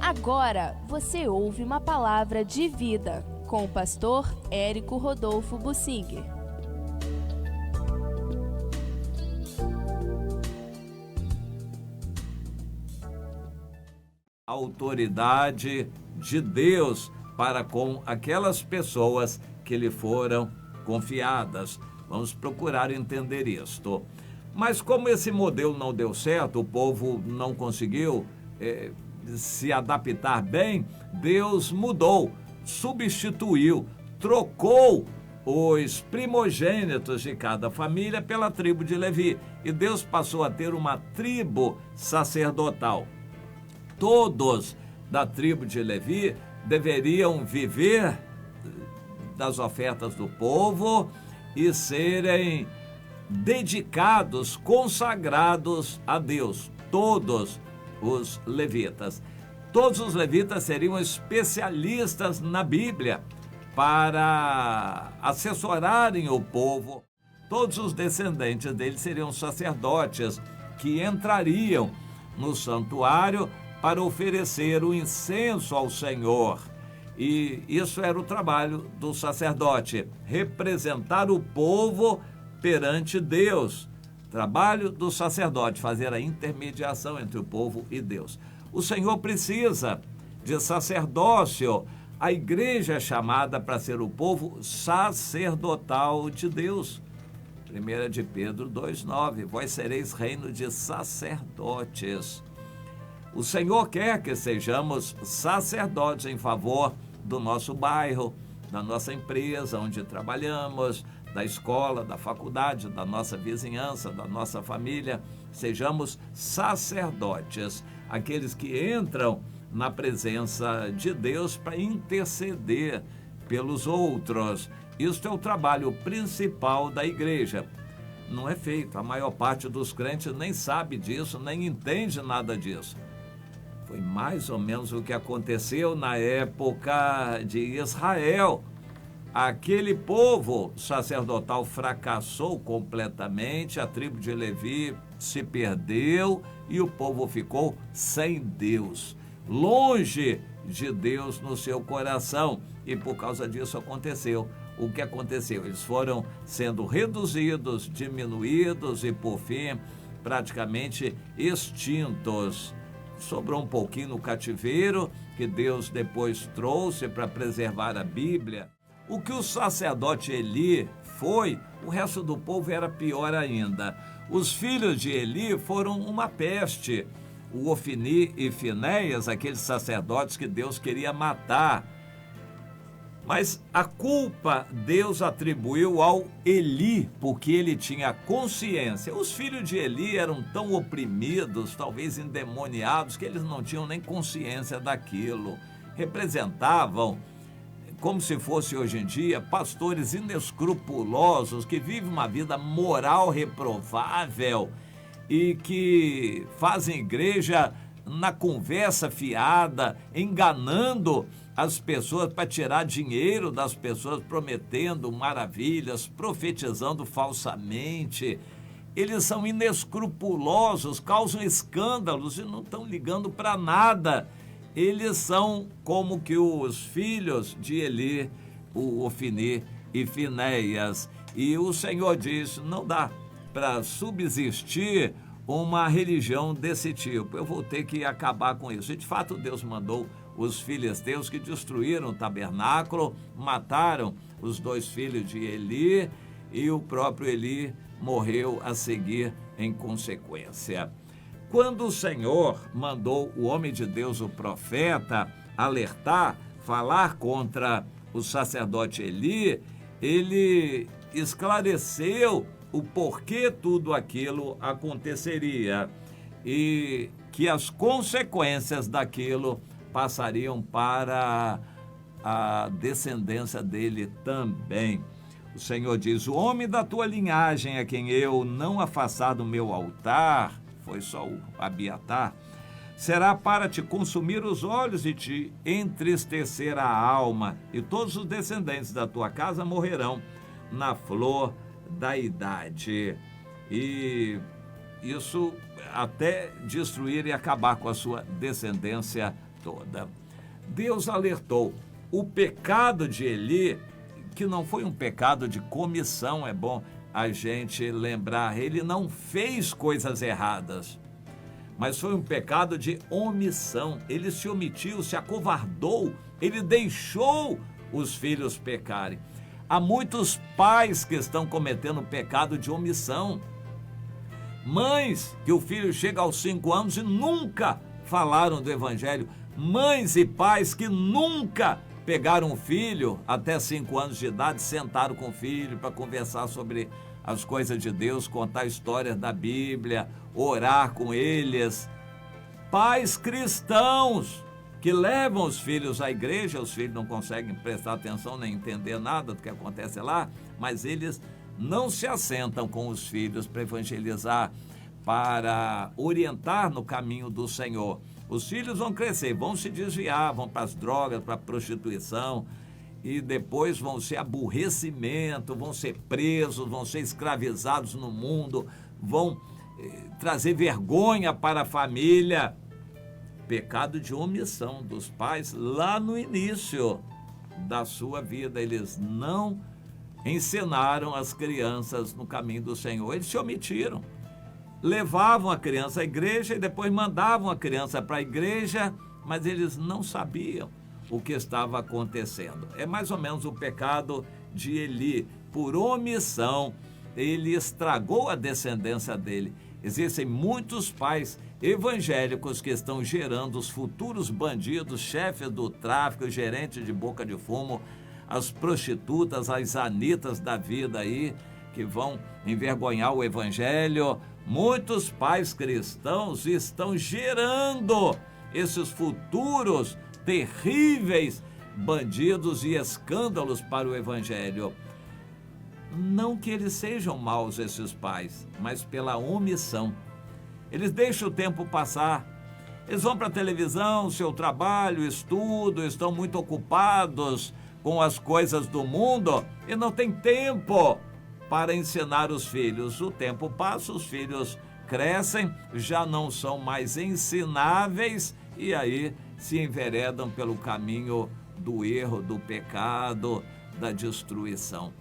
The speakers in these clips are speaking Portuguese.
Agora você ouve uma palavra de vida com o pastor Érico Rodolfo Bussinger. Autoridade de Deus para com aquelas pessoas que lhe foram confiadas. Vamos procurar entender isto. Mas como esse modelo não deu certo, o povo não conseguiu se adaptar bem, Deus mudou, substituiu, trocou os primogênitos de cada família pela tribo de Levi. E Deus passou a ter uma tribo sacerdotal. Todos da tribo de Levi deveriam viver das ofertas do povo e serem dedicados, consagrados a Deus. Todos os levitas. Todos os levitas seriam especialistas na Bíblia para assessorarem o povo. Todos os descendentes deles seriam sacerdotes que entrariam no santuário para oferecer o incenso ao Senhor. E isso era o trabalho do sacerdote, representar o povo perante Deus. Trabalho do sacerdote, fazer a intermediação entre o povo e Deus. O Senhor precisa de sacerdócio. A igreja é chamada para ser o povo sacerdotal de Deus. 1 de Pedro 2,9, vós sereis reino de sacerdotes. O Senhor quer que sejamos sacerdotes em favor do nosso bairro, da nossa empresa onde trabalhamos, da escola, da faculdade, da nossa vizinhança, da nossa família. Sejamos sacerdotes, aqueles que entram na presença de Deus para interceder pelos outros. Isto é o trabalho principal da igreja. Não é feito, a maior parte dos crentes nem sabe disso, nem entende nada disso. Foi mais ou menos o que aconteceu na época de Israel. Aquele povo sacerdotal fracassou completamente, a tribo de Levi se perdeu e o povo ficou sem Deus, longe de Deus no seu coração. E por causa disso aconteceu o que aconteceu. Eles foram sendo reduzidos, diminuídos e, por fim, praticamente extintos. Sobrou um pouquinho no cativeiro, que Deus depois trouxe para preservar a Bíblia. O que o sacerdote Eli foi, o resto do povo era pior ainda. Os filhos de Eli foram uma peste. O Ofni e Finéias, aqueles sacerdotes que Deus queria matar. Mas a culpa Deus atribuiu ao Eli, porque ele tinha consciência. Os filhos de Eli eram tão oprimidos, talvez endemoniados, que eles não tinham nem consciência daquilo. Representavam, como se fosse hoje em dia, pastores inescrupulosos que vivem uma vida moral reprovável e que fazem igreja na conversa fiada, enganando as pessoas para tirar dinheiro das pessoas, prometendo maravilhas, profetizando falsamente. Eles são inescrupulosos, causam escândalos e não estão ligando para nada. Eles são como que os filhos de Eli, o Ofni e Finéias. E o Senhor diz, não dá para subsistir uma religião desse tipo. Eu vou ter que acabar com isso. E de fato Deus mandou os filisteus que destruíram o tabernáculo, mataram os 2 filhos de Eli e o próprio Eli morreu a seguir em consequência. Quando o Senhor mandou o homem de Deus, o profeta, alertar, falar contra o sacerdote Eli, ele esclareceu o porquê tudo aquilo aconteceria e que as consequências daquilo passariam para a descendência dele também. O Senhor diz, o homem da tua linhagem a quem eu não afastar do meu altar, foi só o Abiatar, será para te consumir os olhos e te entristecer a alma, e todos os descendentes da tua casa morrerão na flor da idade. E isso até destruir e acabar com a sua descendência toda. Deus alertou o pecado de Eli, que não foi um pecado de comissão, é bom a gente lembrar, ele não fez coisas erradas, mas foi um pecado de omissão. Ele se omitiu, se acovardou, ele deixou os filhos pecarem. Há muitos pais que estão cometendo pecado de omissão. Mães que o filho chega aos 5 anos e nunca falaram do evangelho. Mães e pais que nunca pegaram o filho até 5 anos de idade, sentaram com o filho para conversar sobre as coisas de Deus, contar histórias da Bíblia, orar com eles. Pais cristãos que levam os filhos à igreja, os filhos não conseguem prestar atenção nem entender nada do que acontece lá, mas eles não se assentam com os filhos para evangelizar, para orientar no caminho do Senhor. Os filhos vão crescer, vão se desviar, vão para as drogas, para a prostituição, e depois vão ser aborrecimento, vão ser presos, vão ser escravizados no mundo, vão trazer vergonha para a família. Pecado de omissão dos pais lá no início da sua vida. Eles não ensinaram as crianças no caminho do Senhor, eles se omitiram. Levavam a criança à igreja e depois mandavam a criança para a igreja, mas eles não sabiam o que estava acontecendo. É mais ou menos o pecado de Eli. Por omissão, ele estragou a descendência dele. Existem muitos pais evangélicos que estão gerando os futuros bandidos, chefes do tráfico, gerentes de boca de fumo, as prostitutas, as anitas da vida aí, que vão envergonhar o evangelho. Muitos pais cristãos estão gerando esses futuros terríveis bandidos e escândalos para o evangelho. Não que eles sejam maus, esses pais, mas pela omissão. Eles deixam o tempo passar. Eles vão para a televisão, seu trabalho, estudo, estão muito ocupados com as coisas do mundo e não tem tempo para ensinar os filhos. O tempo passa, os filhos crescem, já não são mais ensináveis e aí se enveredam pelo caminho do erro, do pecado, da destruição.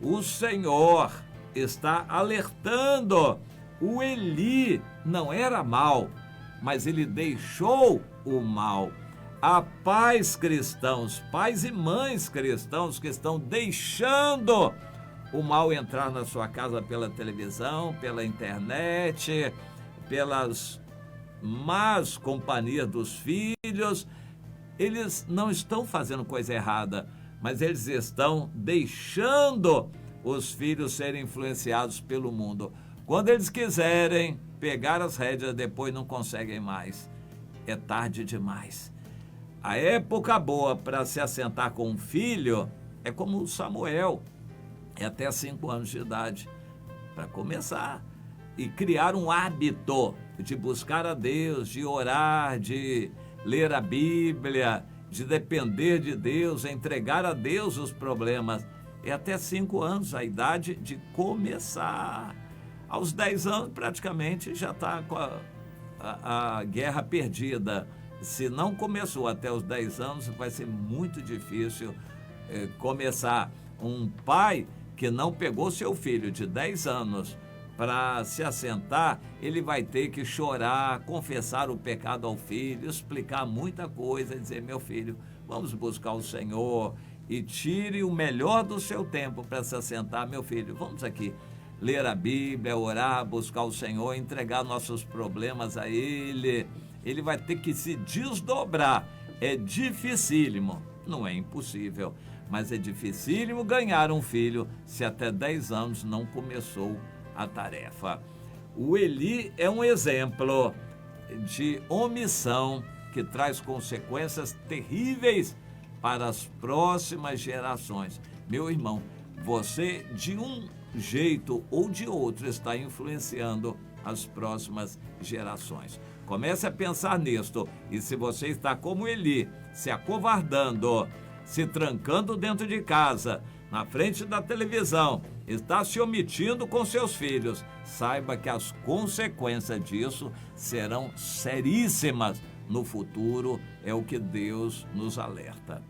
O Senhor está alertando. O Eli não era mau, mas ele deixou o mal. Há pais cristãos, pais e mães cristãos que estão deixando o mal entrar na sua casa pela televisão, pela internet, pelas más companhias dos filhos. Eles não estão fazendo coisa errada, mas eles estão deixando os filhos serem influenciados pelo mundo. Quando eles quiserem pegar as rédeas, depois não conseguem mais. É tarde demais. A época boa para se assentar com um filho é como Samuel, é até 5 anos de idade, para começar e criar um hábito de buscar a Deus, de orar, de ler a Bíblia, de depender de Deus, entregar a Deus os problemas. É até 5 anos a idade de começar. Aos 10 anos, praticamente, já está com a guerra perdida. Se não começou até os 10 anos, vai ser muito difícil começar. Um pai que não pegou seu filho de 10 anos para se assentar, ele vai ter que chorar, confessar o pecado ao filho, explicar muita coisa, dizer: meu filho, vamos buscar o Senhor e tire o melhor do seu tempo para se assentar. Meu filho, vamos aqui ler a Bíblia, orar, buscar o Senhor, entregar nossos problemas a Ele. Ele vai ter que se desdobrar. É dificílimo, não é impossível, mas é dificílimo ganhar um filho se até 10 anos não começou a tarefa. O Eli é um exemplo de omissão que traz consequências terríveis para as próximas gerações. Meu irmão, você de um jeito ou de outro está influenciando as próximas gerações. Comece a pensar nisto, e se você está como Eli, se acovardando, se trancando dentro de casa, na frente da televisão, está se omitindo com seus filhos, saiba que as consequências disso serão seríssimas no futuro, é o que Deus nos alerta.